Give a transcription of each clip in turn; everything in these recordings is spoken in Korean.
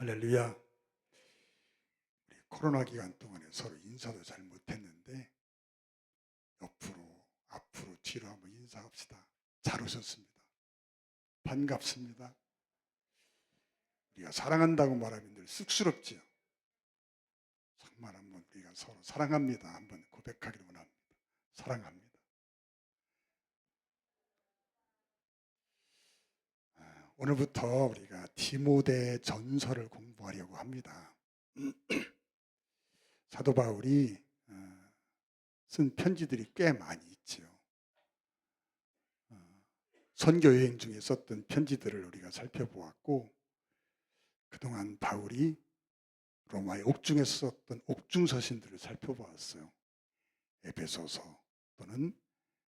할렐루야. 우리 코로나 기간 동안에 서로 인사도 잘 못했는데 앞으로, 뒤로 한번 인사합시다. 잘 오셨습니다. 반갑습니다. 우리가 사랑한다고 말하면 늘 쑥스럽지요. 정말 한번 우리가 서로 사랑합니다. 한번 고백하기를 원합니다. 사랑합니다. 오늘부터 우리가 디모데 전서를 공부하려고 합니다. 사도 바울이 쓴 편지들이 꽤 많이 있지요. 선교 여행 중에 썼던 편지들을 우리가 살펴보았고, 그동안 바울이 로마의 옥중에서 썼던 옥중 서신들을 살펴보았어요. 에베소서 또는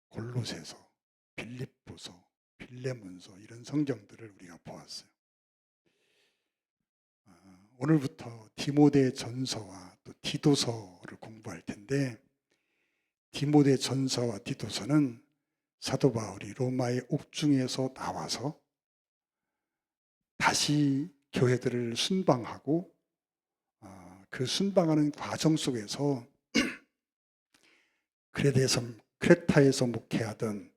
골로새서, 빌립보서, 빌레몬서 이런 성경들을 우리가 보았어요. 오늘부터 디모데 전서와 또 디도서를 공부할 텐데, 디모데 전서와 디도서는 사도 바울이 로마의 옥중에서 나와서 다시 교회들을 순방하고 그 순방하는 과정 속에서 크레타에서 목회하던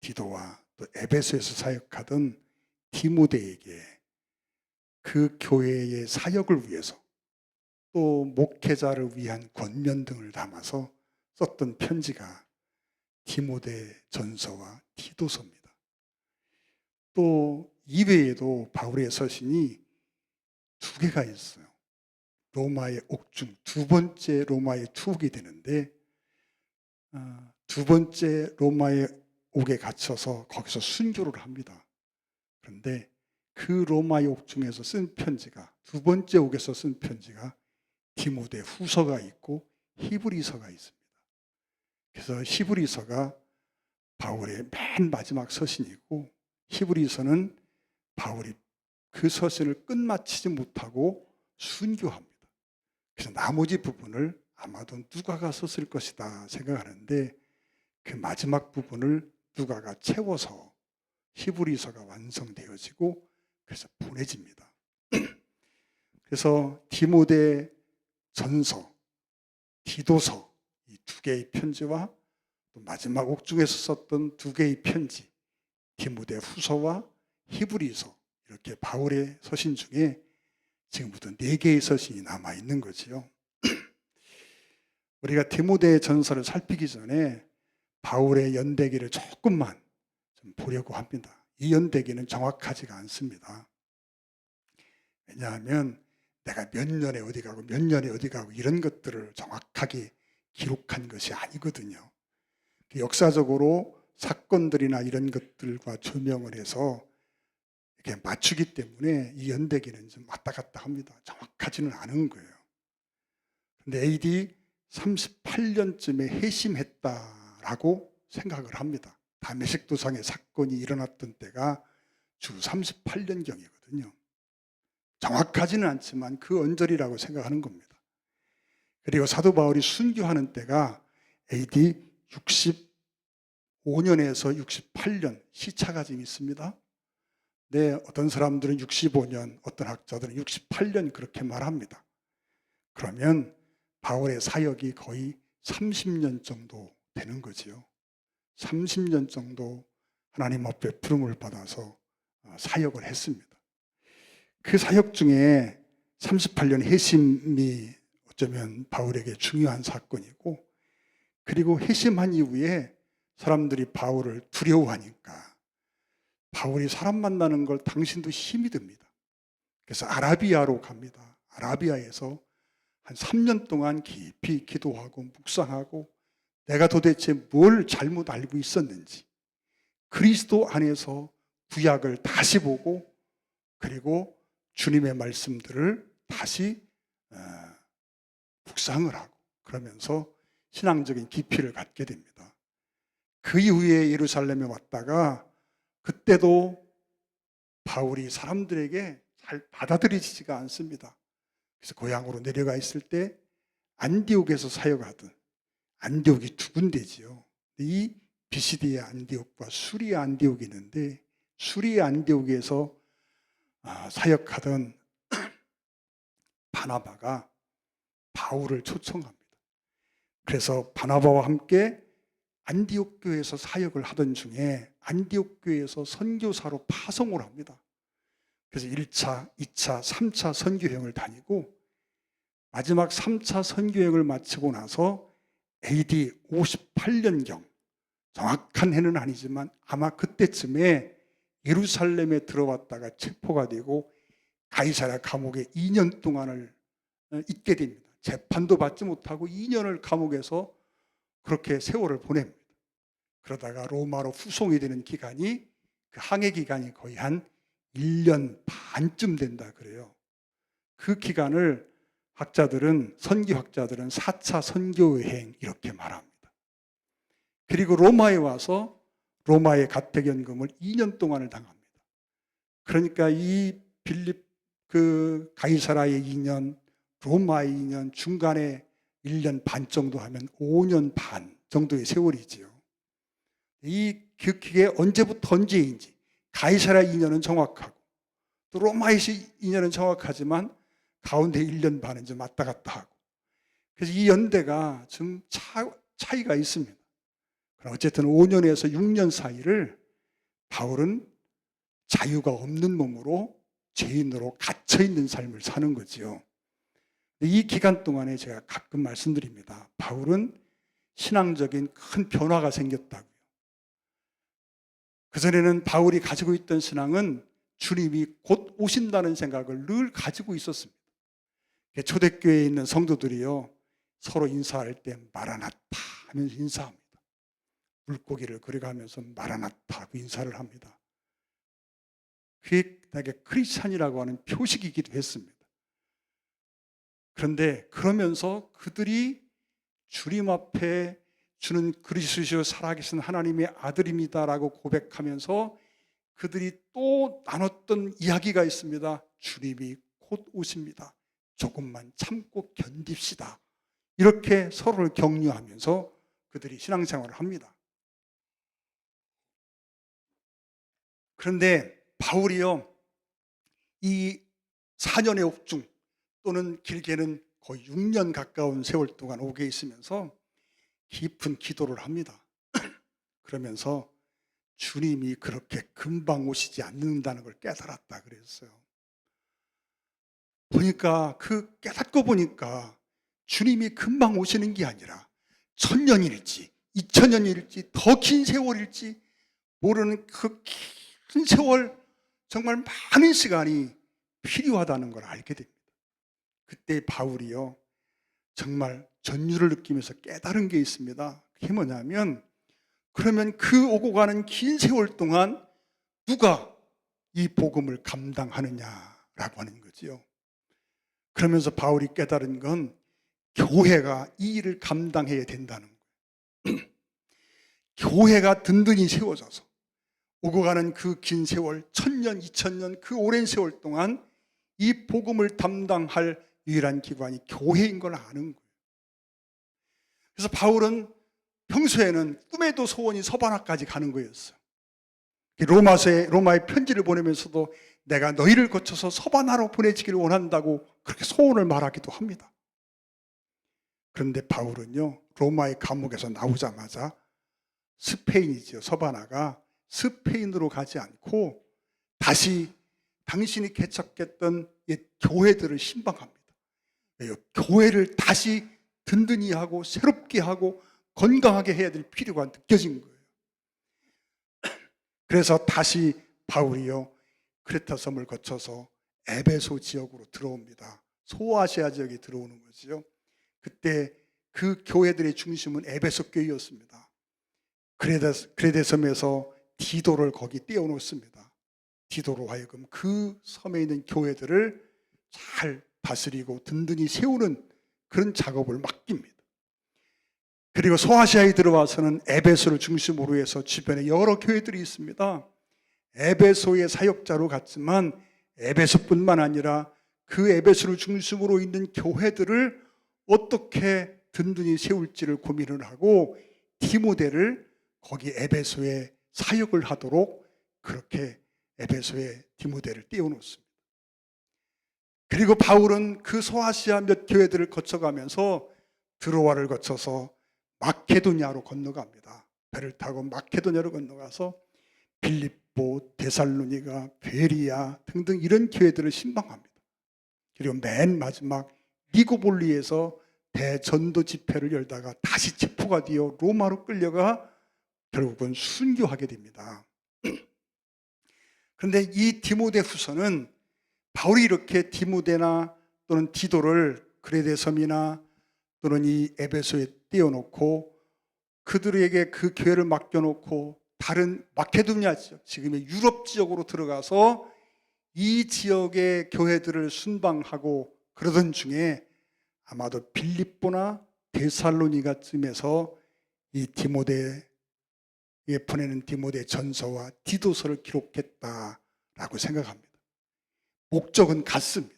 디도와 또 에베소에서 사역하던 디모데에게 그 교회의 사역을 위해서 또 목회자를 위한 권면 등을 담아서 썼던 편지가 디모데 전서와 디도서입니다. 또 이외에도 바울의 서신이 두 개가 있어요. 로마의 옥중, 두 번째 로마의 투옥이 되는데 두 번째 로마의 옥에 갇혀서 거기서 순교를 합니다. 그런데 그 로마의 옥중에서 쓴 편지가, 두 번째 옥에서 쓴 편지가 디모데 후서가 있고 히브리서가 있습니다. 그래서 히브리서가 바울의 맨 마지막 서신이고, 히브리서는 바울이 그 서신을 끝마치지 못하고 순교합니다. 그래서 나머지 부분을 아마도 누가가 썼을 것이다 생각하는데, 그 마지막 부분을 누가가 채워서 히브리서가 완성되어지고 그래서 보내집니다. 그래서 디모데 전서, 디도서 이 두 개의 편지와 또 마지막 옥중에서 썼던 두 개의 편지, 디모데 후서와 히브리서, 이렇게 바울의 서신 중에 지금부터 네 개의 서신이 남아 있는 거지요. 우리가 디모데 전서를 살피기 전에 바울의 연대기를 조금만 좀 보려고 합니다. 이 연대기는 정확하지가 않습니다. 왜냐하면 내가 몇 년에 어디 가고 몇 년에 어디 가고 이런 것들을 정확하게 기록한 것이 아니거든요. 역사적으로 사건들이나 이런 것들과 조명을 해서 이렇게 맞추기 때문에 이 연대기는 좀 왔다 갔다 합니다. 정확하지는 않은 거예요. 근데 AD 38년쯤에 회심했다라고 생각을 합니다. 다메섹 도상의 사건이 일어났던 때가 주 38년경이거든요. 정확하지는 않지만 그 언저리라고 생각하는 겁니다. 그리고 사도 바울이 순교하는 때가 AD 65년에서 68년 시차가 좀 있습니다. 네, 어떤 사람들은 65년, 어떤 학자들은 68년 그렇게 말합니다. 그러면 바울의 사역이 거의 30년 정도 되는 거지요. 30년 정도 하나님 앞에 부름을 받아서 사역을 했습니다. 그 사역 중에 38년 회심이 어쩌면 바울에게 중요한 사건이고, 그리고 회심한 이후에 사람들이 바울을 두려워하니까 바울이 사람 만나는 걸 당신도 힘이 듭니다. 그래서 아라비아로 갑니다. 아라비아에서 한 3년 동안 깊이 기도하고 묵상하고 내가 도대체 뭘 잘못 알고 있었는지, 그리스도 안에서 구약을 다시 보고 그리고 주님의 말씀들을 다시 묵상을 하고 그러면서 신앙적인 깊이를 갖게 됩니다. 그 이후에 예루살렘에 왔다가 그때도 바울이 사람들에게 잘 받아들여지지가 않습니다. 그래서 고향으로 내려가 있을 때 안디옥에서 사역하던, 안디옥이 두 군데지요. 이 비시디의 안디옥과 수리의 안디옥이 있는데, 수리의 안디옥에서 사역하던 바나바가 바울을 초청합니다. 그래서 바나바와 함께 안디옥 교회에서 사역을 하던 중에 안디옥 교회에서 선교사로 파송을 합니다. 그래서 1차, 2차, 3차 선교여행을 다니고 마지막 3차 선교여행을 마치고 나서 AD 58년경, 정확한 해는 아니지만 아마 그때쯤에 예루살렘에 들어왔다가 체포가 되고 가이사랴 감옥에 2년 동안을 있게 됩니다. 재판도 받지 못하고 2년을 감옥에서 그렇게 세월을 보냅니다. 그러다가 로마로 후송이 되는 기간이, 그 항해 기간이 거의 한 1년 반쯤 된다 그래요. 그 기간을 선교학자들은 4차 선교여행 이렇게 말합니다. 그리고 로마에 와서 로마의 가택연금을 2년 동안을 당합니다. 그러니까 이 가이사라의 2년, 로마의 2년, 중간에 1년 반 정도 하면 5년 반 정도의 세월이지요. 그게 언제부터 언제인지, 가이사라 2년은 정확하고 또 로마의 2년은 정확하지만 가운데 1년 반은 좀 왔다 갔다 하고, 그래서 이 연대가 좀 차이가 있습니다. 어쨌든 5년에서 6년 사이를 바울은 자유가 없는 몸으로 죄인으로 갇혀있는 삶을 사는 거지요. 이 기간 동안에 제가 가끔 말씀드립니다. 바울은 신앙적인 큰 변화가 생겼다고요. 그전에는 바울이 가지고 있던 신앙은 주님이 곧 오신다는 생각을 늘 가지고 있었습니다. 초대교회에 있는 성도들이요, 서로 인사할 때 마라나타 하면서 인사합니다. 물고기를 그려가면서 마라나타 하고 인사를 합니다. 그게 되게 크리스찬이라고 하는 표식이기도 했습니다. 그런데 그러면서 그들이 주님 앞에 주는 그리스도시요 살아계신 하나님의 아들입니다라고 고백하면서 그들이 또 나눴던 이야기가 있습니다. 주님이 곧 오십니다. 조금만 참고 견딥시다. 이렇게 서로를 격려하면서 그들이 신앙생활을 합니다. 그런데 바울이요, 이 4년의 옥중 또는 길게는 거의 6년 가까운 세월 동안 옥에 있으면서 깊은 기도를 합니다. 그러면서 주님이 그렇게 금방 오시지 않는다는 걸 깨달았다 그랬어요. 깨닫고 보니까 주님이 금방 오시는 게 아니라 1000년일지 2000년일지 더 긴 세월일지 모르는 그 긴 세월, 정말 많은 시간이 필요하다는 걸 알게 됩니다. 그때 바울이요, 정말 전율을 느끼면서 깨달은 게 있습니다. 그게 뭐냐면, 그러면 그 오고 가는 긴 세월 동안 누가 이 복음을 감당하느냐라고 하는 거지요. 그러면서 바울이 깨달은 건 교회가 이 일을 감당해야 된다는 거예요. 교회가 든든히 세워져서 오고 가는 그 긴 세월, 1000년, 2000년, 그 오랜 세월 동안 이 복음을 담당할 유일한 기관이 교회인 걸 아는 거예요. 그래서 바울은 평소에는 꿈에도 소원이 서바나까지 가는 거였어요. 로마의 편지를 보내면서도 내가 너희를 거쳐서 서바나로 보내지기를 원한다고 그렇게 소원을 말하기도 합니다. 그런데 바울은요, 로마의 감옥에서 나오자마자 스페인이죠, 서바나가, 스페인으로 가지 않고 다시 당신이 개척했던 교회들을 신방합니다. 교회를 다시 든든히 하고 새롭게 하고 건강하게 해야 될 필요가 느껴진 거예요. 그래서 다시 바울이요, 크레타 섬을 거쳐서 에베소 지역으로 들어옵니다. 소아시아 지역에 들어오는 거죠. 그때 그 교회들의 중심은 에베소 교회였습니다. 그레데 섬에서 디도를 거기 띄워놓습니다. 디도로 하여금 그 섬에 있는 교회들을 잘 다스리고 든든히 세우는 그런 작업을 맡깁니다. 그리고 소아시아에 들어와서는 에베소를 중심으로 해서 주변에 여러 교회들이 있습니다. 에베소의 사역자로 갔지만 에베소뿐만 아니라 그 에베소를 중심으로 있는 교회들을 어떻게 든든히 세울지를 고민을 하고 디모데를 거기 에베소에 사역을 하도록 그렇게 에베소에 디모데를 띄워놓습니다. 그리고 바울은 그 소아시아 몇 교회들을 거쳐가면서 드로아를 거쳐서 마케도니아로 건너갑니다. 배를 타고 마케도니아로 건너가서 빌립보, 데살로니가, 베리아 등등 이런 교회들을 신방합니다. 그리고 맨 마지막 니고볼리에서 대전도 집회를 열다가 다시 체포가 되어 로마로 끌려가 결국은 순교하게 됩니다. 그런데 이 디모데후서는 바울이 이렇게 디모데나 또는 디도를 그레데 섬이나 또는 이 에베소에 띄워놓고 그들에게 그 교회를 맡겨놓고 다른 마케도니아 지역, 지금의 유럽 지역으로 들어가서 이 지역의 교회들을 순방하고 그러던 중에 아마도 빌립보나 데살로니가쯤에서 이 디모데에 보내는 디모데 전서와 디도서를 기록했다라고 생각합니다. 목적은 같습니다.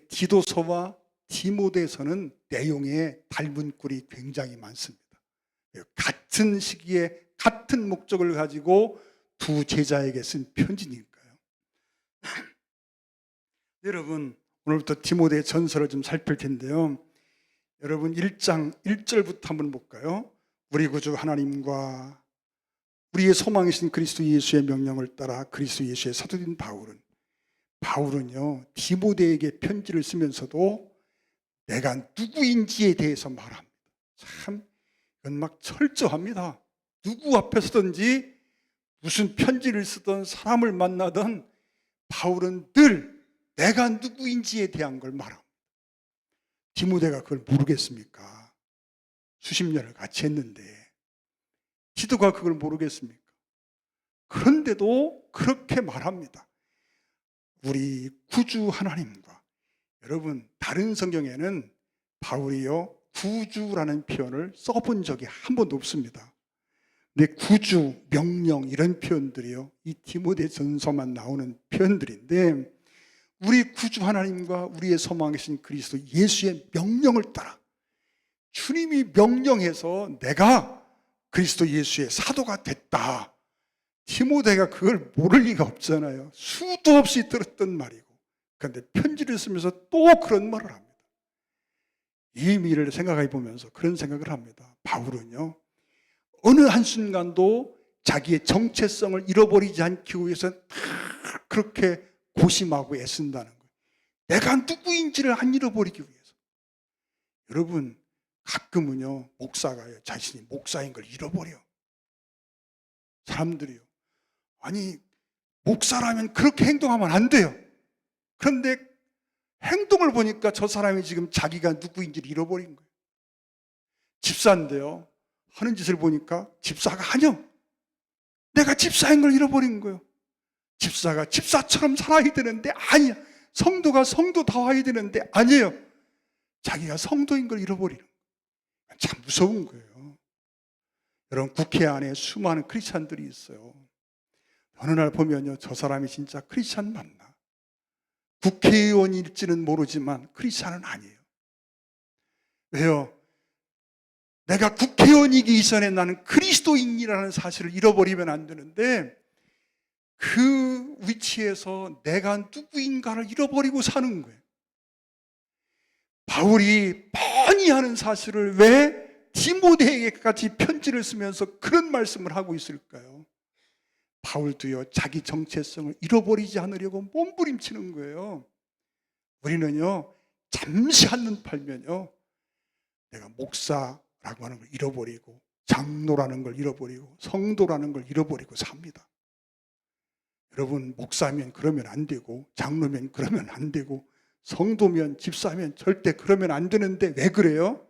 디도서와 디모데서는 내용에 닮은 꼴이 굉장히 많습니다. 같은 시기에 같은 목적을 가지고 두 제자에게 쓴 편지니까요. 여러분, 오늘부터 디모데 전서를 좀 살필 텐데요. 여러분 1장 1절부터 한번 볼까요? 우리 구주 하나님과 우리의 소망이신 그리스도 예수의 명령을 따라 그리스도 예수의 사도된 바울은요 디모데에게 편지를 쓰면서도 내가 누구인지에 대해서 말합니다. 참 이건 막 철저합니다. 누구 앞에서든지 무슨 편지를 쓰든 사람을 만나든 바울은 늘 내가 누구인지에 대한 걸 말합니다. 디모데가 그걸 모르겠습니까? 수십 년을 같이 했는데 디도가 그걸 모르겠습니까? 그런데도 그렇게 말합니다. 우리 구주 하나님과, 여러분 다른 성경에는 바울이요 구주라는 표현을 써본 적이 한 번도 없습니다. 근데 구주, 명령 이런 표현들이요 이 디모데 전서만 나오는 표현들인데 우리 구주 하나님과 우리의 소망이신 그리스도 예수의 명령을 따라 주님이 명령해서 내가 그리스도 예수의 사도가 됐다. 디모데가 그걸 모를 리가 없잖아요. 수도 없이 들었던 말이고. 그런데 편지를 쓰면서 또 그런 말을 합니다. 이 의미를 생각해 보면서 그런 생각을 합니다. 바울은요 어느 한순간도 자기의 정체성을 잃어버리지 않기 위해서 그렇게 고심하고 애쓴다는 거예요. 내가 누구인지를 안 잃어버리기 위해서. 여러분 가끔은요 목사가요 자신이 목사인 걸 잃어버려. 사람들이요 아니 목사라면 그렇게 행동하면 안 돼요. 그런데 행동을 보니까 저 사람이 지금 자기가 누구인지를 잃어버린 거예요. 집사인데요 하는 짓을 보니까 집사가 아니요 내가 집사인 걸 잃어버린 거예요. 집사가 집사처럼 살아야 되는데 아니야. 성도가 성도다워야 되는데 아니에요. 자기가 성도인 걸 잃어버리는 거예요. 참 무서운 거예요. 여러분 국회 안에 수많은 크리스찬들이 있어요. 어느 날 보면요 저 사람이 진짜 크리스찬 맞나? 국회의원일지는 모르지만 크리스찬은 아니에요. 왜요? 내가 국회의원이기 이전에 나는 그리스도인이라는 사실을 잃어버리면 안 되는데 그 위치에서 내가 누구인가를 잃어버리고 사는 거예요. 바울이 뻔히 하는 사실을 왜 디모데에게까지 편지를 쓰면서 그런 말씀을 하고 있을까요? 바울도요 자기 정체성을 잃어버리지 않으려고 몸부림치는 거예요. 우리는요 잠시 한눈 팔면요 내가 목사라고 하는 걸 잃어버리고 장로라는 걸 잃어버리고 성도라는 걸 잃어버리고 삽니다. 여러분 목사면 그러면 안 되고 장로면 그러면 안 되고 성도면 집사면 절대 그러면 안 되는데 왜 그래요?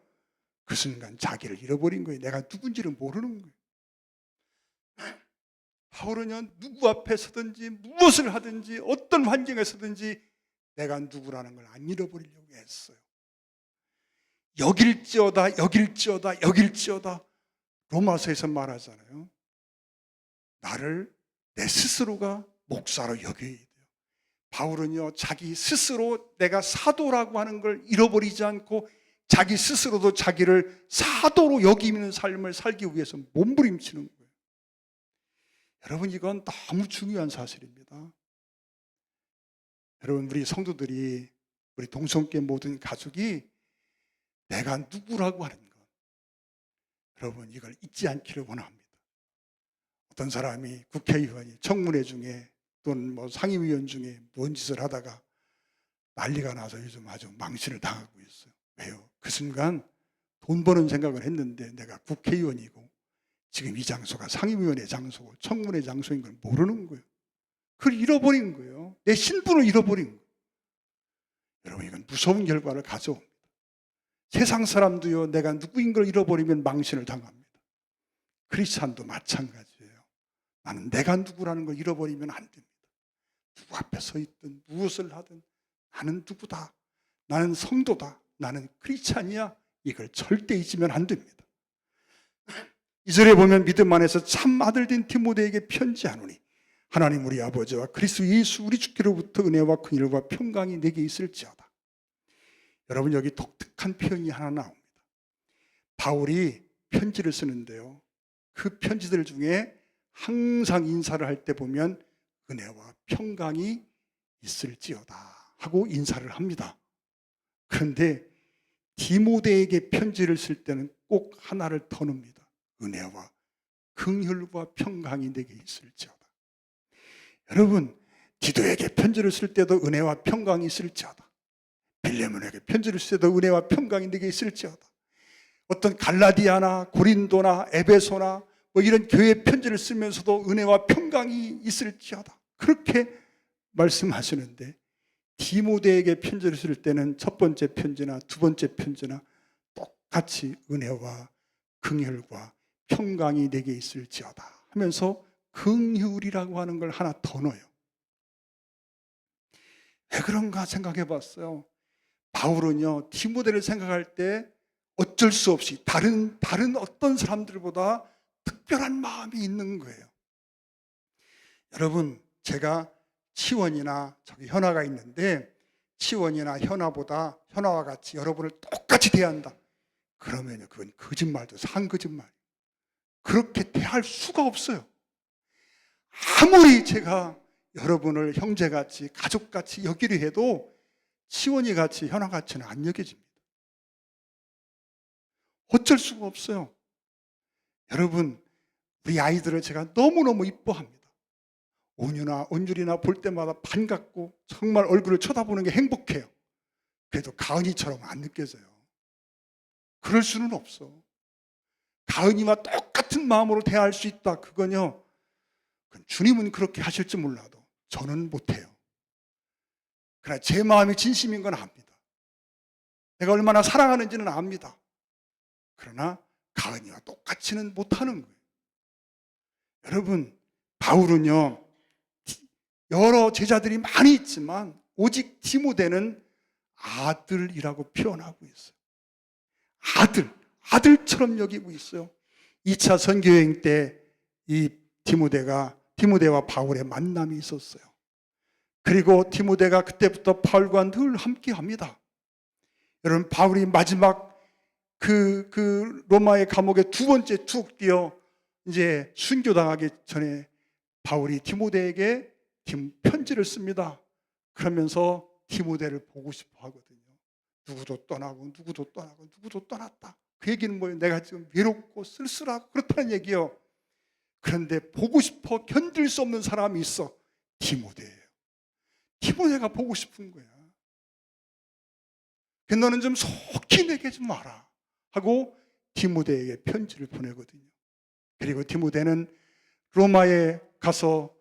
그 순간 자기를 잃어버린 거예요. 내가 누군지를 모르는 거예요. 바울은요 누구 앞에 서든지 무엇을 하든지 어떤 환경에서든지 내가 누구라는 걸 안 잃어버리려고 했어요. 여길지어다 여길지어다 여길지어다 로마서에서 말하잖아요. 나를 내 스스로가 목사로 여겨야 돼요. 바울은요 자기 스스로 내가 사도라고 하는 걸 잃어버리지 않고 자기 스스로도 자기를 사도로 여기는 삶을 살기 위해서 몸부림치는 거예요. 여러분 이건 너무 중요한 사실입니다. 여러분 우리 성도들이 우리 동성교회 모든 가족이 내가 누구라고 하는 것, 여러분 이걸 잊지 않기를 원합니다. 어떤 사람이 국회의원이 청문회 중에 또는 뭐 상임위원 중에 뭔 짓을 하다가 난리가 나서 요즘 아주 망신을 당하고 있어요. 왜요? 그 순간 돈 버는 생각을 했는데 내가 국회의원이고 지금 이 장소가 상임위원회 장소고 청문회 장소인 걸 모르는 거예요. 그걸 잃어버린 거예요. 내 신분을 잃어버린 거예요. 여러분 이건 무서운 결과를 가져옵니다. 세상 사람도요, 내가 누구인 걸 잃어버리면 망신을 당합니다. 크리스찬도 마찬가지예요. 나는 내가 누구라는 걸 잃어버리면 안 됩니다. 누구 앞에 서 있든 무엇을 하든 나는 누구다, 나는 성도다, 나는 크리스찬이야, 이걸 절대 잊으면 안 됩니다. 2절에 보면 믿음 안에서 참 아들 된 디모데에게 편지하노니 하나님 우리 아버지와 그리스도 예수 우리 주께로부터 은혜와 긍휼과 평강이 내게 있을지어다. 여러분 여기 독특한 표현이 하나 나옵니다. 바울이 편지를 쓰는데요, 그 편지들 중에 항상 인사를 할 때 보면 은혜와 평강이 있을지어다 하고 인사를 합니다. 그런데 디모데에게 편지를 쓸 때는 꼭 하나를 더 넣습니다. 은혜와 긍휼과 평강이 내게 있을지어다. 여러분 디도에게 편지를 쓸 때도 은혜와 평강이 있을지어다. 빌레몬에게 편지를 쓸 때도 은혜와 평강이 내게 있을지어다. 어떤 갈라디아나 고린도나 에베소나 뭐 이런 교회 편지를 쓰면서도 은혜와 평강이 있을지어다. 그렇게 말씀하시는데 디모데에게 편지를 쓸 때는 첫 번째 편지나 두 번째 편지나 똑같이 은혜와 긍휼과 평강이 내게 있을지어다 하면서 긍휼이라고 하는 걸 하나 더 넣어요. 왜 그런가 생각해 봤어요. 바울은요, 디모데를 생각할 때 어쩔 수 없이 다른 어떤 사람들보다 특별한 마음이 있는 거예요. 여러분 제가 치원이나 저기 현아가 있는데 치원이나 현아보다 현아와 같이 여러분을 똑같이 대한다 그러면 그건 거짓말도 산 거짓말이에요. 그렇게 대할 수가 없어요. 아무리 제가 여러분을 형제같이 가족같이 여기려 해도 치원이같이 현아같이는 안 여겨집니다. 어쩔 수가 없어요. 여러분 우리 아이들을 제가 너무너무 이뻐합니다. 온율이나 볼 때마다 반갑고 정말 얼굴을 쳐다보는 게 행복해요. 그래도 가은이처럼 안 느껴져요. 그럴 수는 없어. 가은이와 똑같은 마음으로 대할 수 있다, 그건요, 주님은 그렇게 하실지 몰라도 저는 못해요. 그러나 제 마음이 진심인 건 압니다. 내가 얼마나 사랑하는지는 압니다. 그러나 가은이와 똑같이는 못하는 거예요. 여러분 바울은요, 여러 제자들이 많이 있지만 오직 디모데는 아들이라고 표현하고 있어요. 아들처럼 여기고 있어요. 2차 선교여행 때 이 디모데와 바울의 만남이 있었어요. 그리고 디모데가 그때부터 바울과 늘 함께 합니다. 여러분 바울이 마지막 그 로마의 감옥에 두 번째 툭 뛰어 이제 순교당하기 전에 바울이 디모데에게 편지를 씁니다. 그러면서 디모데를 보고 싶어 하거든요. 누구도 떠나고 누구도 떠나고 누구도 떠났다. 그 얘기는 뭐예요? 내가 지금 외롭고 쓸쓸하고 그렇다는 얘기예요. 그런데 보고 싶어 견딜 수 없는 사람이 있어. 디모데예요. 디모데가 보고 싶은 거야. 너는 좀 속히 내게 좀 와라 하고 디모데에게 편지를 보내거든요. 그리고 디모데는 로마에 가서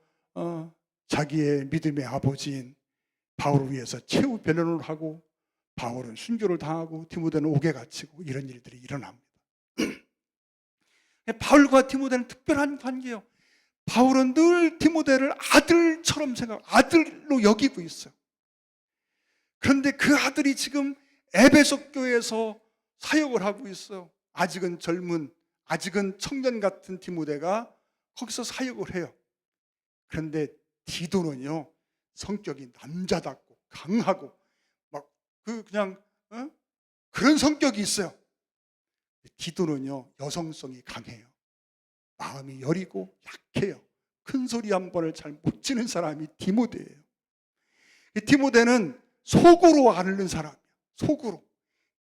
자기의 믿음의 아버지인 바울을 위해서 최후 변론을 하고 바울은 순교를 당하고 디모데는 옥에 갇히고 이런 일들이 일어납니다. 바울과 디모데는 특별한 관계예요. 바울은 늘 디모데를 아들처럼 아들로 여기고 있어요. 그런데 그 아들이 지금 에베소 교회에서 사역을 하고 있어요. 아직은 청년 같은 디모데가 거기서 사역을 해요. 그런데 디도는요, 성격이 남자답고 강하고 막 그런 성격이 있어요. 디도는요, 여성성이 강해요. 마음이 여리고 약해요. 큰 소리 한 번을 잘 못 지는 사람이 디모데예요. 디모데는 속으로 앓는 사람이야. 속으로.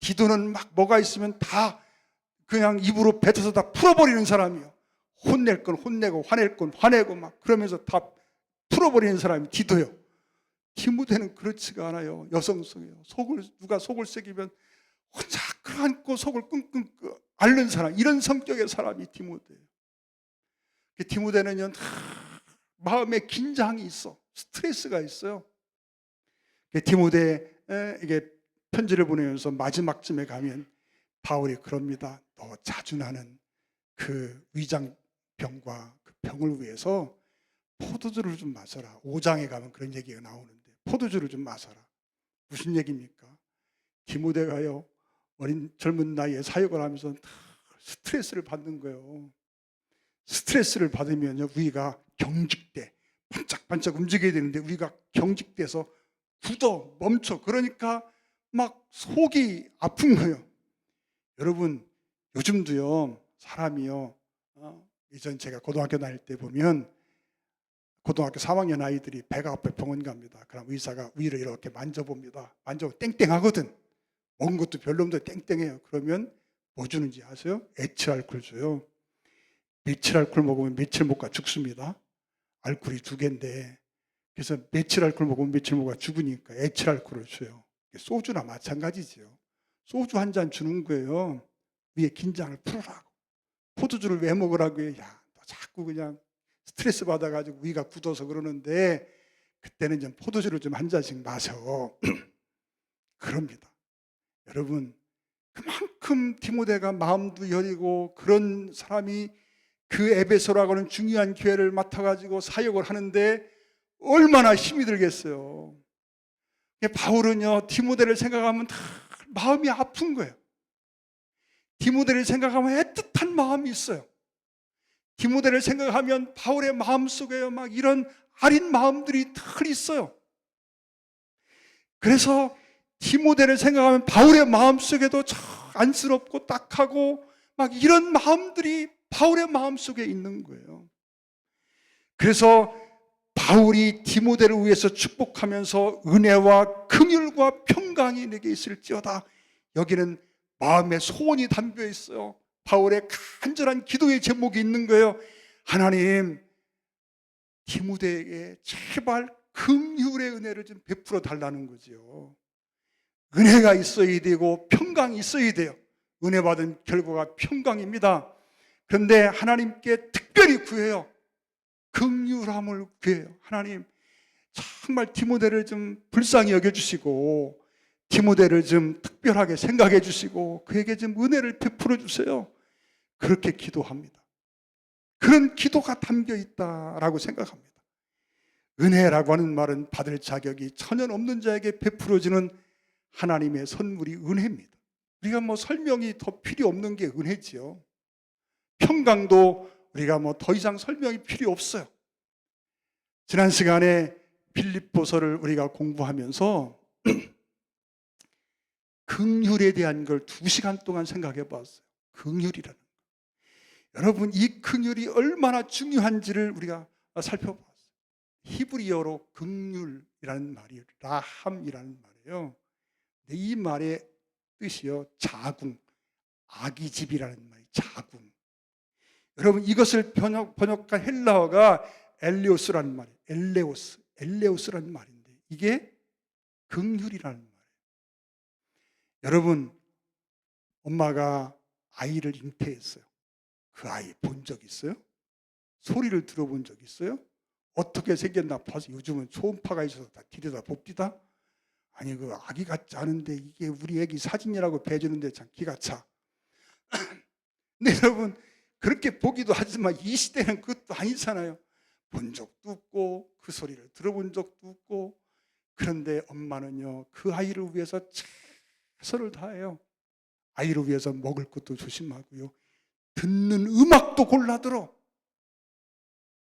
디도는 막 뭐가 있으면 다 그냥 입으로 뱉어서 다 풀어버리는 사람이요. 혼낼 건 혼내고 화낼 건 화내고 막 그러면서 다 풀어버리는 사람이 디도요. 디모데는 그렇지가 않아요. 여성성이에요. 누가 속을 새기면 혼자 끌어안고 속을 끙끙 앓는 사람, 이런 성격의 사람이 디모데예요. 디모데는요, 마음에 긴장이 있어. 스트레스가 있어요. 디모데에게 편지를 보내면서 마지막쯤에 가면 바울이 그럽니다. 너 자주 나는 그 위장병과 그 병을 위해서 포도주를 좀 마셔라. 5장에 가면 그런 얘기가 나오는데 포도주를 좀 마셔라. 무슨 얘기입니까? 디모데가요, 젊은 나이에 사역을 하면서 스트레스를 받는 거예요. 스트레스를 받으면요, 위가 경직돼. 반짝반짝 움직여야 되는데 위가 경직돼서 굳어, 멈춰. 그러니까 막 속이 아픈 거예요. 여러분, 요즘도요, 사람이요, 예전 제가 고등학교 다닐 때 보면 고등학교 3학년 아이들이 배가 아파 병원 갑니다. 그럼 의사가 위를 이렇게 만져봅니다. 만져보면 땡땡하거든. 먹은 것도 별로 없는데 땡땡해요. 그러면 뭐 주는지 아세요? 에틸알코올 줘요. 메틸알코올 먹으면 며칠 못 가 죽습니다. 알코올이 2개인데. 그래서 메틸알코올 먹으면 며칠 못 가 죽으니까 에틸알코올을 줘요. 소주나 마찬가지죠. 소주 한 잔 주는 거예요. 위에 긴장을 풀으라고. 포도주를 왜 먹으라고 해요? 야, 너 자꾸 그냥 스트레스 받아가지고 위가 굳어서 그러는데 그때는 좀 포도주를 좀 한 잔씩 마셔. 그럽니다. 여러분, 그만큼 디모데가 마음도 여리고 그런 사람이 그 에베소라고 하는 중요한 교회를 맡아가지고 사역을 하는데 얼마나 힘이 들겠어요. 바울은요, 디모데를 생각하면 다 마음이 아픈 거예요. 디모데를 생각하면 애틋한 마음이 있어요. 디모데를 생각하면 바울의 마음속에 막 이런 아린 마음들이 늘 있어요. 그래서 디모데를 생각하면 바울의 마음속에도 참 안쓰럽고 딱하고 막 이런 마음들이 바울의 마음속에 있는 거예요. 그래서 바울이 디모데를 위해서 축복하면서 은혜와 긍휼과 평강이 내게 있을지어다. 여기는 마음의 소원이 담겨 있어요. 바울의 간절한 기도의 제목이 있는 거예요. 하나님, 디모데에게 제발 긍휼의 은혜를 좀 베풀어 달라는 거죠. 은혜가 있어야 되고 평강이 있어야 돼요. 은혜 받은 결과가 평강입니다. 그런데 하나님께 특별히 구해요. 긍휼함을 구해요. 하나님, 정말 디모데를 좀 불쌍히 여겨주시고 디모데를 좀 특별하게 생각해 주시고 그에게 좀 은혜를 베풀어 주세요. 그렇게 기도합니다. 그런 기도가 담겨 있다라고 생각합니다. 은혜라고 하는 말은 받을 자격이 전혀 없는 자에게 베풀어지는 하나님의 선물이 은혜입니다. 우리가 뭐 설명이 더 필요 없는 게 은혜지요. 평강도 우리가 뭐 더 이상 설명이 필요 없어요. 지난 시간에 빌립보서를 우리가 공부하면서 긍휼에 대한 걸 2시간 동안 생각해 봤어요. 긍휼이라는 거. 여러분, 이 긍휼이 얼마나 중요한지를 우리가 살펴봤어요. 히브리어로 긍휼이라는 말이 라함이라는 말이에요. 이 말의 뜻이요, 자궁, 아기 집이라는 말이 자궁. 여러분, 이것을 번역한 헬라어가 엘레오스라는 말이에요. 엘레오스라는 말인데 이게 긍휼이라는 말이에요. 여러분, 엄마가 아이를 잉태했어요. 그 아이 본 적 있어요? 소리를 들어본 적 있어요? 어떻게 생겼나 봐서 요즘은 초음파가 있어서 다 들여다 봅디다. 아니, 그 아기 같지 않은데 이게 우리 애기 사진이라고 배주는데 참 기가 차. 근데 여러분, 그렇게 보기도 하지만 이 시대는 그것도 아니잖아요. 본 적도 없고 그 소리를 들어본 적도 없고. 그런데 엄마는요, 그 아이를 위해서 최선을 다해요. 아이를 위해서 먹을 것도 조심하고요, 듣는 음악도 골라 들어.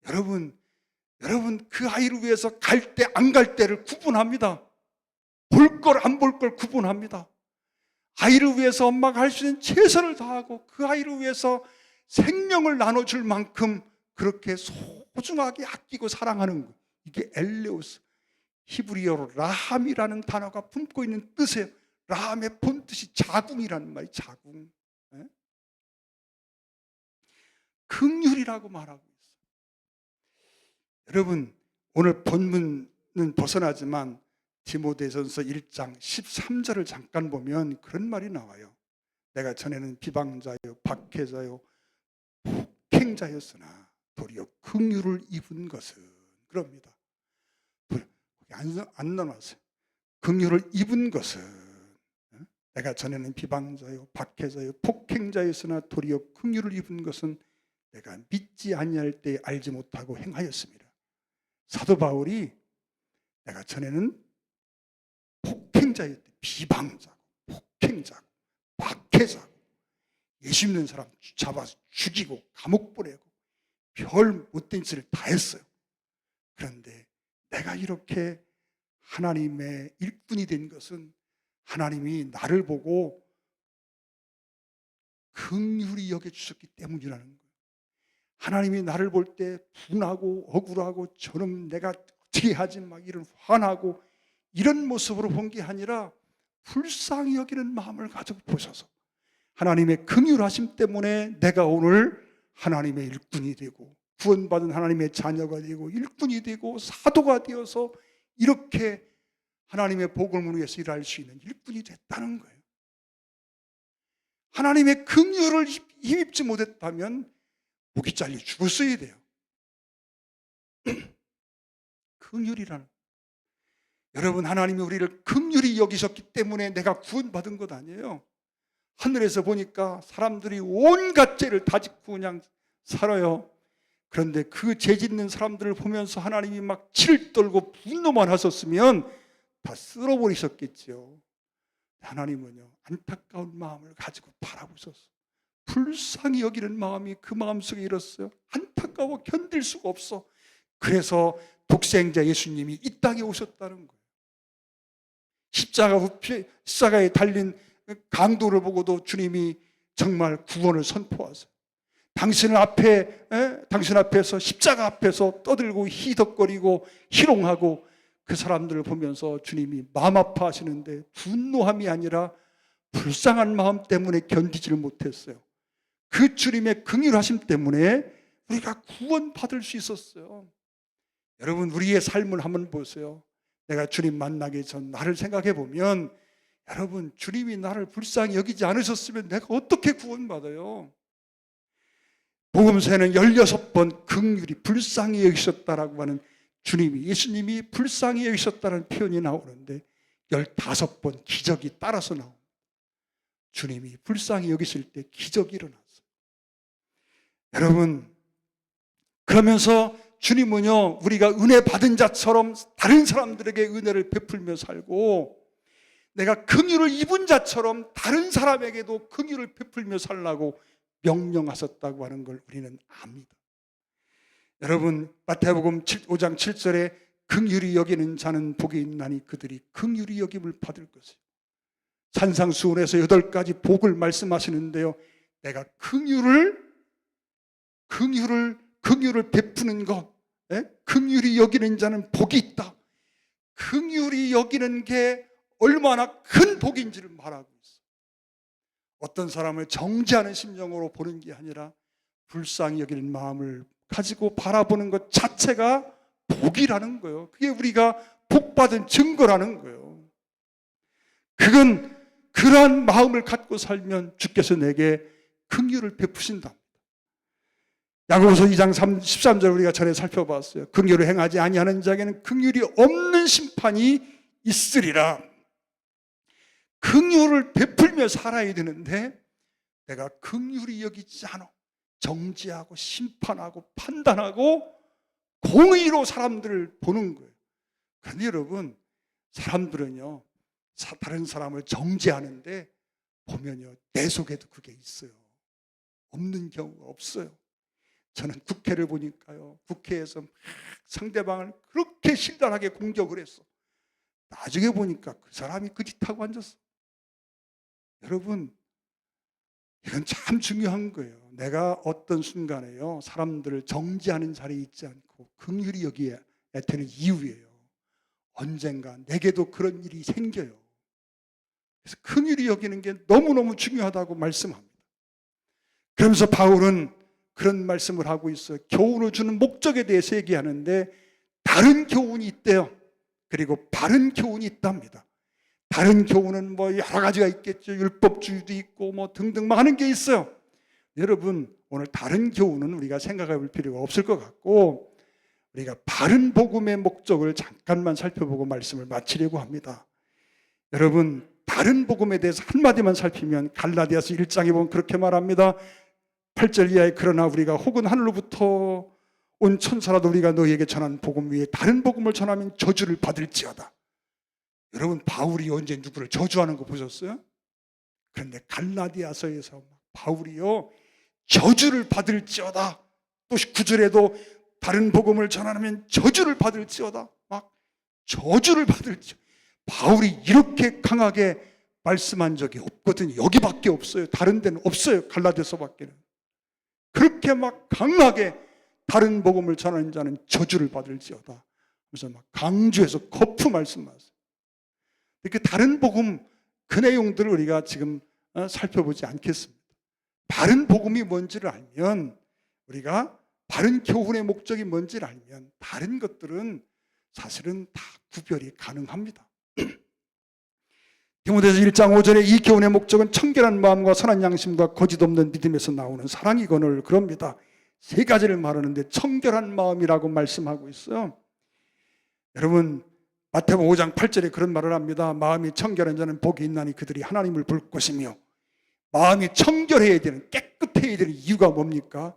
여러분 그 아이를 위해서 갈 때 안 갈 때를 구분합니다. 볼 걸 안 볼 걸 구분합니다. 아이를 위해서 엄마가 할 수 있는 최선을 다하고 그 아이를 위해서 생명을 나눠줄 만큼 그렇게 소중하게 아끼고 사랑하는 거, 이게 엘레오스. 히브리어로 라함이라는 단어가 품고 있는 뜻이에요. 라함의 본뜻이 자궁이라는 말이 자궁. 예? 긍휼이라고 말하고 있어요. 여러분, 오늘 본문은 벗어나지만 디모데전서 1장 13절을 잠깐 보면 그런 말이 나와요. 내가 전에는 비방자요, 박해자요, 폭행자였으나 도리어 긍휼을 입은 것은, 그럽니다. 안 나왔어요. 긍휼을 입은 것은, 내가 전에는 비방자요, 박해자요, 폭행자였으나 도리어 긍휼을 입은 것은 내가 믿지 아니할 때 알지 못하고 행하였습니다. 사도 바울이 내가 전에는 폭행자였대. 비방자고, 폭행자고, 박해자고, 예수 믿는 사람 잡아서 죽이고 감옥 보내고 별 못된 짓을 다 했어요. 그런데 내가 이렇게 하나님의 일꾼이 된 것은 하나님이 나를 보고 긍휼히 여겨주셨기 때문이라는 거예요. 하나님이 나를 볼 때 분하고 억울하고 저놈 내가 어떻게 하지 막 이런 화나고 이런 모습으로 본 게 아니라 불쌍히 여기는 마음을 가지고 보셔서 하나님의 긍휼하심 때문에 내가 오늘 하나님의 일꾼이 되고 구원받은 하나님의 자녀가 되고 일꾼이 되고 사도가 되어서 이렇게 하나님의 복음을 위해서 일할 수 있는 일꾼이 됐다는 거예요. 하나님의 긍휼을 힘입지 못했다면 목이 잘려 죽었어야 돼요. 긍휼이라는, 여러분, 하나님이 우리를 긍휼히 여기셨기 때문에 내가 구원받은 것 아니에요. 하늘에서 보니까 사람들이 온갖 죄를 다 짓고 그냥 살아요. 그런데 그 죄 짓는 사람들을 보면서 하나님이 막 치를 떨고 분노만 하셨으면 다 쓸어버리셨겠죠. 하나님은요, 안타까운 마음을 가지고 바라보셨어요. 불쌍히 여기는 마음이 그 마음속에 일었어요. 안타까워 견딜 수가 없어. 그래서 독생자 예수님이 이 땅에 오셨다는 거예요. 십자가에 달린 강도를 보고도 주님이 정말 구원을 선포하세요. 당신 앞에서 십자가 앞에서 떠들고 희덕거리고 희롱하고 그 사람들을 보면서 주님이 마음 아파하시는데 분노함이 아니라 불쌍한 마음 때문에 견디지를 못했어요. 그 주님의 긍휼하심 때문에 우리가 구원받을 수 있었어요. 여러분, 우리의 삶을 한번 보세요. 내가 주님 만나기 전 나를 생각해 보면, 여러분, 주님이 나를 불쌍히 여기지 않으셨으면 내가 어떻게 구원받아요? 복음서에는 16번 긍휼히 불쌍히 여기셨다라고 하는, 주님이, 예수님이 불쌍히 여기셨다는 표현이 나오는데 15번 기적이 따라서 나옵니다. 주님이 불쌍히 여기실 때 기적이 일어났어요. 여러분, 그러면서 주님은요, 우리가 은혜 받은 자처럼 다른 사람들에게 은혜를 베풀며 살고, 내가 긍휼을 입은 자처럼 다른 사람에게도 긍휼을 베풀며 살라고 명령하셨다고 하는 걸 우리는 압니다. 여러분, 마태복음 5장 7절에 긍휼히 여기는 자는 복이 있나니 그들이 긍휼히 여김을 받을 것이요. 산상수훈에서 8가지 복을 말씀하시는데요, 내가 긍휼을 베푸는 것, 긍휼히 여기는 자는 복이 있다. 긍휼히 여기는 게 얼마나 큰 복인지를 말하고 있어요. 어떤 사람을 정죄하는 심정으로 보는 게 아니라 불쌍히 여기는 마음을 가지고 바라보는 것 자체가 복이라는 거예요. 그게 우리가 복받은 증거라는 거예요. 그건 그러한 마음을 갖고 살면 주께서 내게 긍휼을 베푸신다. 야고보서 2장 13절 우리가 전에 살펴봤어요. 긍휼을 행하지 아니하는 자에게는 긍휼이 없는 심판이 있으리라. 긍휼을 베풀며 살아야 되는데 내가 긍휼히 여기지 않아 정죄하고 심판하고 판단하고 공의로 사람들을 보는 거예요. 그런데 여러분, 사람들은요, 다른 사람을 정죄하는데 보면요, 내 속에도 그게 있어요. 없는 경우가 없어요. 저는 국회를 보니까요, 국회에서 막 상대방을 그렇게 신랄하게 공격을 했어. 나중에 보니까 그 사람이 그 짓하고 앉았어. 여러분, 이건 참 중요한 거예요. 내가 어떤 순간에요, 사람들을 정죄하는 자리에 있지 않고 긍휼히 여기야 되는 이유예요. 언젠가 내게도 그런 일이 생겨요. 그래서 긍휼히 여기는 게 너무너무 중요하다고 말씀합니다. 그러면서 바울은 그런 말씀을 하고 있어요. 교훈을 주는 목적에 대해서 얘기하는데 다른 교훈이 있대요. 그리고 바른 교훈이 있답니다. 다른 교훈은 뭐 여러 가지가 있겠죠. 율법주의도 있고 뭐 등등 많은 게 있어요. 여러분, 오늘 다른 교훈은 우리가 생각해 볼 필요가 없을 것 같고 우리가 바른 복음의 목적을 잠깐만 살펴보고 말씀을 마치려고 합니다. 여러분, 다른 복음에 대해서 한마디만 살피면 갈라디아서 1장에 보면 그렇게 말합니다. 8절 이하에 그러나 우리가 혹은 하늘로부터 온 천사라도 우리가 너희에게 전한 복음 위에 다른 복음을 전하면 저주를 받을지어다. 여러분, 바울이 언제 누구를 저주하는 거 보셨어요? 그런데 갈라디아서에서 바울이요 저주를 받을지어다. 또 9절에도 다른 복음을 전하면 저주를 받을지어다. 막 저주를 받을지어다. 바울이 이렇게 강하게 말씀한 적이 없거든요. 여기밖에 없어요. 다른 데는 없어요. 갈라디아서밖에는. 그렇게 막 강하게 다른 복음을 전하는 자는 저주를 받을지어다. 그래서 막 강조해서 거푸 말씀하세요. 이렇게 다른 복음 그 내용들을 우리가 지금 살펴보지 않겠습니다. 바른 복음이 뭔지를 알면 우리가 바른 교훈의 목적이 뭔지를 알면 다른 것들은 사실은 다 구별이 가능합니다. 디모데서 1장 5절에 이 교훈의 목적은 청결한 마음과 선한 양심과 거짓 없는 믿음에서 나오는 사랑이거늘 그럽니다. 세 가지를 말하는데 청결한 마음이라고 말씀하고 있어요. 여러분, 마태복음 5장 8절에 그런 말을 합니다. 마음이 청결한 자는 복이 있나니 그들이 하나님을 볼 것이며. 마음이 청결해야 되는, 깨끗해야 되는 이유가 뭡니까?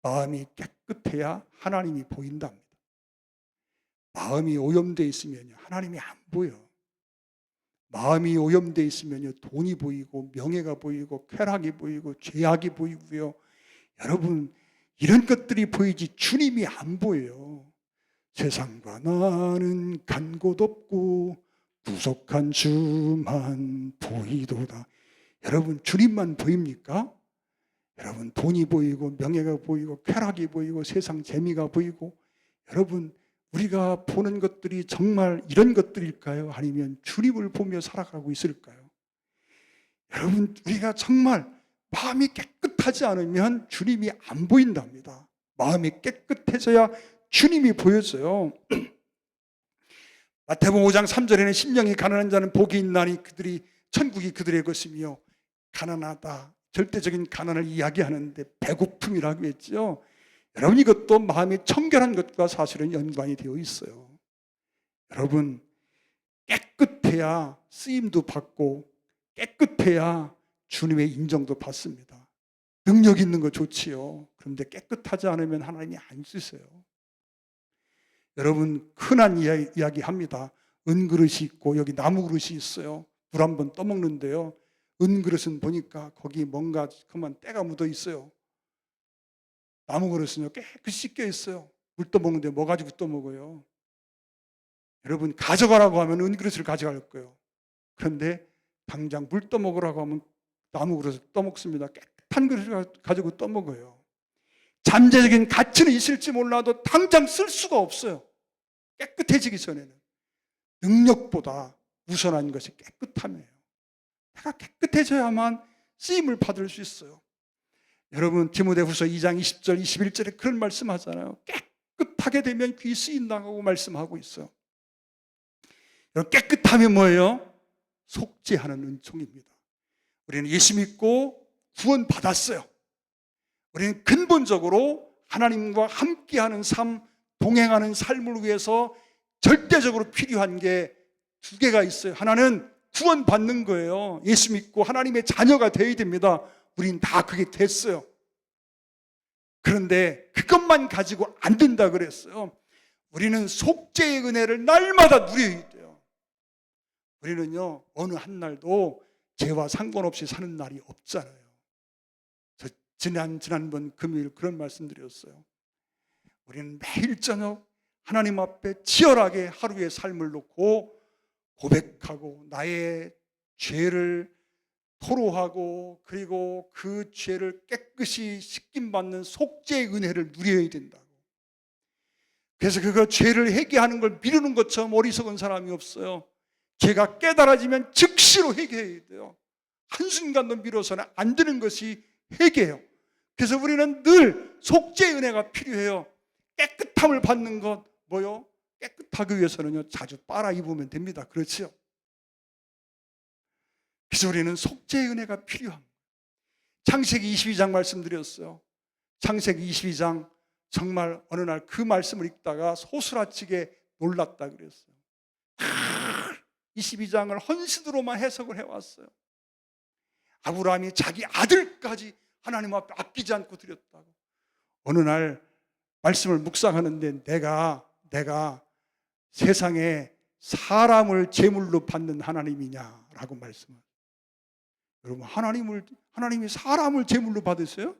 마음이 깨끗해야 하나님이 보인답니다. 마음이 오염되어 있으면 하나님이 안 보여. 마음이 오염되어 있으면 돈이 보이고 명예가 보이고 쾌락이 보이고 죄악이 보이고요. 여러분, 이런 것들이 보이지 주님이 안 보여요. 세상과 나는 간 곳 없고 구속한 주만 보이도다. 여러분, 주님만 보입니까? 여러분, 돈이 보이고 명예가 보이고 쾌락이 보이고 세상 재미가 보이고, 여러분, 우리가 보는 것들이 정말 이런 것들일까요? 아니면 주님을 보며 살아가고 있을까요? 여러분, 우리가 정말 마음이 깨끗하지 않으면 주님이 안 보인답니다. 마음이 깨끗해져야 주님이 보여져요. 마태복음 5장 3절에는 심령이 가난한 자는 복이 있나니 그들이 천국이 그들의 것이며, 가난하다, 절대적인 가난을 이야기하는데 배고픔이라고 했죠. 여러분, 이것도 마음이 청결한 것과 사실은 연관이 되어 있어요. 여러분, 깨끗해야 쓰임도 받고 깨끗해야 주님의 인정도 받습니다. 능력 있는 거 좋지요. 그런데 깨끗하지 않으면 하나님이 안 쓰세요. 여러분, 흔한 이야기 합니다. 은그릇이 있고 여기 나무 그릇이 있어요. 물 한번 떠먹는데요, 은그릇은 보니까 거기 뭔가 그만 때가 묻어 있어요. 나무 그릇은요 깨끗이 씻겨 있어요. 물 떠먹는데 뭐 가지고 떠먹어요? 여러분, 가져가라고 하면 은그릇을 가져갈 거예요. 그런데 당장 물 떠먹으라고 하면 나무 그릇을 떠먹습니다. 깨끗한 그릇을 가지고 떠먹어요. 잠재적인 가치는 있을지 몰라도 당장 쓸 수가 없어요. 깨끗해지기 전에는. 능력보다 우선한 것이 깨끗함이에요. 내가 깨끗해져야만 쓰임을 받을 수 있어요. 여러분, 디모데후서 2장 20절 21절에 그런 말씀하잖아요. 깨끗하게 되면 귀 쓰인다고 말씀하고 있어요. 여러분, 깨끗함이 뭐예요? 속죄하는 은총입니다. 우리는 예수 믿고 구원 받았어요. 우리는 근본적으로 하나님과 함께하는 삶, 동행하는 삶을 위해서 절대적으로 필요한 게 두 개가 있어요. 하나는 구원 받는 거예요. 예수 믿고 하나님의 자녀가 되어야 됩니다. 우린 다 그게 됐어요. 그런데 그것만 가지고 안 된다 그랬어요. 우리는 속죄의 은혜를 날마다 누려야 돼요. 우리는요 어느 한 날도 죄와 상관없이 사는 날이 없잖아요. 저 지난번 금요일 그런 말씀 드렸어요. 우리는 매일 저녁 하나님 앞에 치열하게 하루의 삶을 놓고 고백하고 나의 죄를 토로하고, 그리고 그 죄를 깨끗이 씻김받는 속죄의 은혜를 누려야 된다고. 그래서 그거 죄를 회개하는 걸 미루는 것처럼 어리석은 사람이 없어요. 죄가 깨달아지면 즉시로 회개해야 돼요. 한순간도 미뤄서는 안 되는 것이 회개예요. 그래서 우리는 늘 속죄의 은혜가 필요해요. 깨끗함을 받는 것, 뭐요? 깨끗하기 위해서는요, 자주 빨아 입으면 됩니다. 그렇지요? 그래서 우리는 속죄의 은혜가 필요합니다. 창세기 22장 말씀드렸어요. 창세기 22장 정말 어느 날 그 말씀을 읽다가 소스라치게 놀랐다 그랬어요. 22장을 헌신으로만 해석을 해왔어요. 아브라함이 자기 아들까지 하나님 앞에 아끼지 않고 드렸다고. 어느 날 말씀을 묵상하는데 내가 세상에 사람을 제물로 받는 하나님이냐라고 말씀을. 여러분, 하나님이 사람을 제물로 받으세요?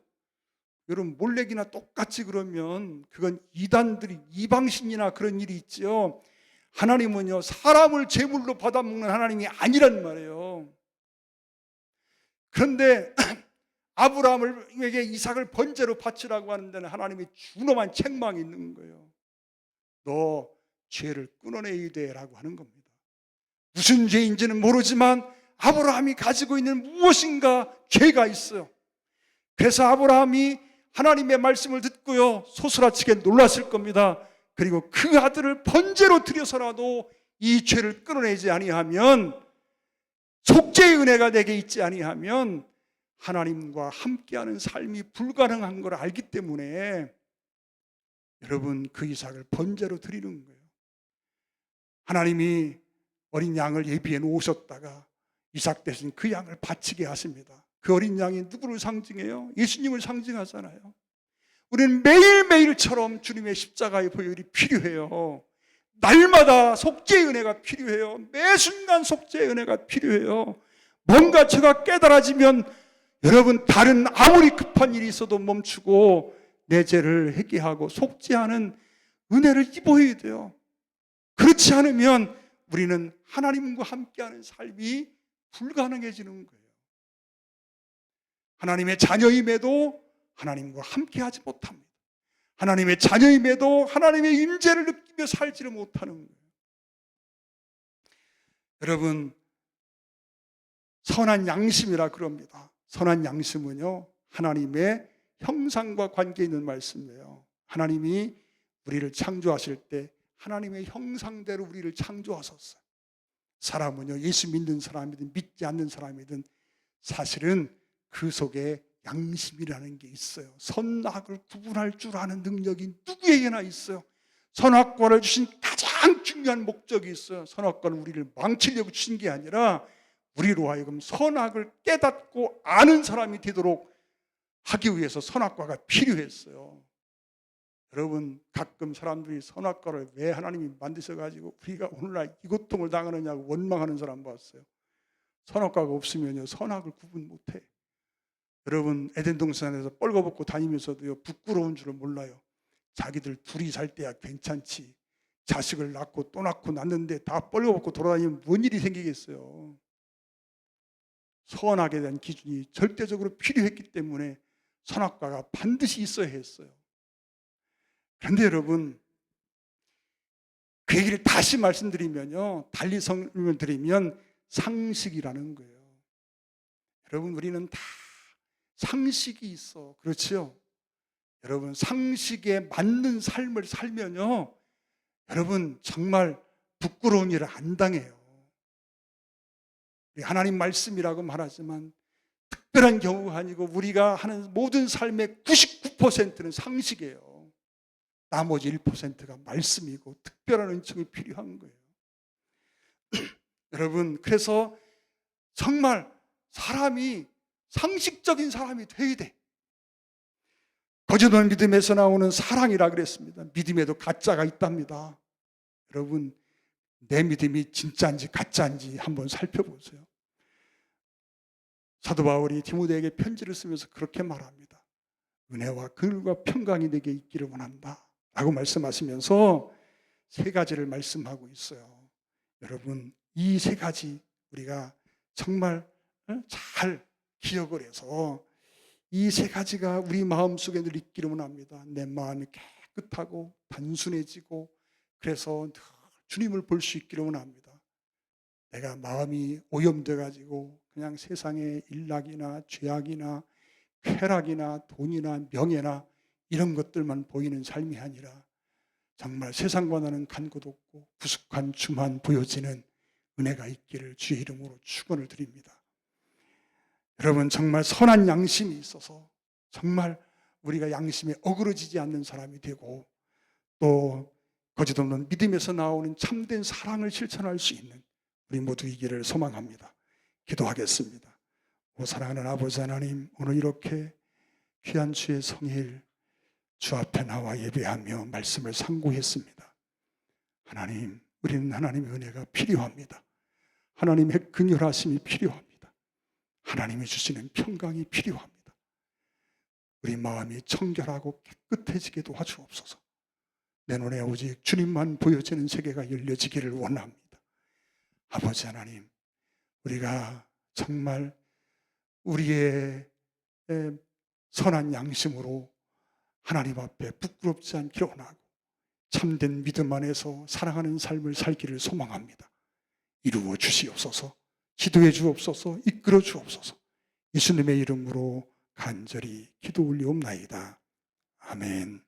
여러분, 몰래기나 똑같이 그러면 그건 이단들이 이방신이나 그런 일이 있죠. 하나님은요, 사람을 제물로 받아먹는 하나님이 아니란 말이에요. 그런데 아브라함에게 이삭을 번제로 바치라고 하는 데는 하나님이 준엄한 책망이 있는 거예요. 너 죄를 끊어내야 돼라고 하는 겁니다. 무슨 죄인지는 모르지만 아브라함이 가지고 있는 무엇인가 죄가 있어요. 그래서 아브라함이 하나님의 말씀을 듣고요, 소스라치게 놀랐을 겁니다. 그리고 그 아들을 번제로 드려서라도 이 죄를 끊어내지 아니하면, 속죄의 은혜가 내게 있지 아니하면 하나님과 함께하는 삶이 불가능한 걸 알기 때문에 여러분, 그 이삭을 번제로 드리는 거예요. 하나님이 어린 양을 예비해 놓으셨다가 이삭 대신 그 양을 바치게 하십니다. 그 어린 양이 누구를 상징해요? 예수님을 상징하잖아요. 우리는 매일매일처럼 주님의 십자가의 보혈이 필요해요. 날마다 속죄의 은혜가 필요해요. 매 순간 속죄의 은혜가 필요해요. 뭔가 제가 깨달아지면 여러분, 다른 아무리 급한 일이 있어도 멈추고 내 죄를 회개하고 속죄하는 은혜를 입어야 돼요. 그렇지 않으면 우리는 하나님과 함께하는 삶이 불가능해지는 거예요. 하나님의 자녀임에도 하나님과 함께하지 못합니다. 하나님의 자녀임에도 하나님의 임재를 느끼며 살지를 못하는 거예요. 여러분, 선한 양심이라 그럽니다. 선한 양심은요, 하나님의 형상과 관계 있는 말씀이에요. 하나님이 우리를 창조하실 때 하나님의 형상대로 우리를 창조하셨어요. 사람은요, 예수 믿는 사람이든 믿지 않는 사람이든 사실은 그 속에 양심이라는 게 있어요. 선악을 구분할 줄 아는 능력이 누구에게나 있어요. 선악과를 주신 가장 중요한 목적이 있어요. 선악과는 우리를 망치려고 주신 게 아니라 우리로 하여금 선악을 깨닫고 아는 사람이 되도록 하기 위해서 선악과가 필요했어요. 여러분, 가끔 사람들이 선악과를 왜 하나님이 만드셔가지고 우리가 오늘날 이 고통을 당하느냐고 원망하는 사람 봤어요. 선악과가 없으면요, 선악을 구분 못해. 여러분, 에덴 동산에서 뻘거벗고 다니면서도요, 부끄러운 줄을 몰라요. 자기들 둘이 살 때야 괜찮지. 자식을 낳고 또 낳고 낳는데 다 뻘거벗고 돌아다니면 뭔 일이 생기겠어요. 선악에 대한 기준이 절대적으로 필요했기 때문에 선악과가 반드시 있어야 했어요. 그런데 여러분, 그 얘기를 다시 말씀드리면요, 달리 설명을 드리면 상식이라는 거예요. 여러분, 우리는 다 상식이 있어. 그렇죠? 여러분, 상식에 맞는 삶을 살면요, 여러분 정말 부끄러운 일을 안 당해요. 하나님 말씀이라고 말하지만 특별한 경우가 아니고 우리가 하는 모든 삶의 99%는 상식이에요. 나머지 1%가 말씀이고 특별한 은총이 필요한 거예요. 여러분, 그래서 정말 사람이 상식적인 사람이 돼야 돼. 거짓된 믿음에서 나오는 사랑이라 그랬습니다. 믿음에도 가짜가 있답니다. 여러분, 내 믿음이 진짜인지 가짜인지 한번 살펴보세요. 사도 바울이 디모데에게 편지를 쓰면서 그렇게 말합니다. 은혜와 긍휼과 평강이 내게 있기를 원한다 라고 말씀하시면서 세 가지를 말씀하고 있어요. 여러분, 이 세 가지 우리가 정말 잘 기억을 해서 이 세 가지가 우리 마음속에 늘 있기를 원합니다. 내 마음이 깨끗하고 단순해지고 그래서 늘 주님을 볼 수 있기를 원합니다. 내가 마음이 오염돼 가지고 그냥 세상의 일락이나 죄악이나 쾌락이나 돈이나 명예나 이런 것들만 보이는 삶이 아니라 정말 세상과 나는 간 곳 없고 부숙한 주만 보여지는 은혜가 있기를 주의 이름으로 축원을 드립니다. 여러분, 정말 선한 양심이 있어서 정말 우리가 양심에 어그러지지 않는 사람이 되고 또 거짓 없는 믿음에서 나오는 참된 사랑을 실천할 수 있는 우리 모두이기를 소망합니다. 기도하겠습니다. 오 사랑하는 아버지 하나님, 오늘 이렇게 귀한 주의 성일 주 앞에 나와 예배하며 말씀을 상고했습니다. 하나님, 우리는 하나님의 은혜가 필요합니다. 하나님의 긍휼하심이 필요합니다. 하나님이 주시는 평강이 필요합니다. 우리 마음이 청결하고 깨끗해지게 도와주옵소서. 내 눈에 오직 주님만 보여지는 세계가 열려지기를 원합니다. 아버지 하나님, 우리가 정말 우리의 선한 양심으로 하나님 앞에 부끄럽지 않기를 원하고 참된 믿음 안에서 사랑하는 삶을 살기를 소망합니다. 이루어 주시옵소서. 기도해 주옵소서. 이끌어 주옵소서. 예수님의 이름으로 간절히 기도 올리옵나이다. 아멘.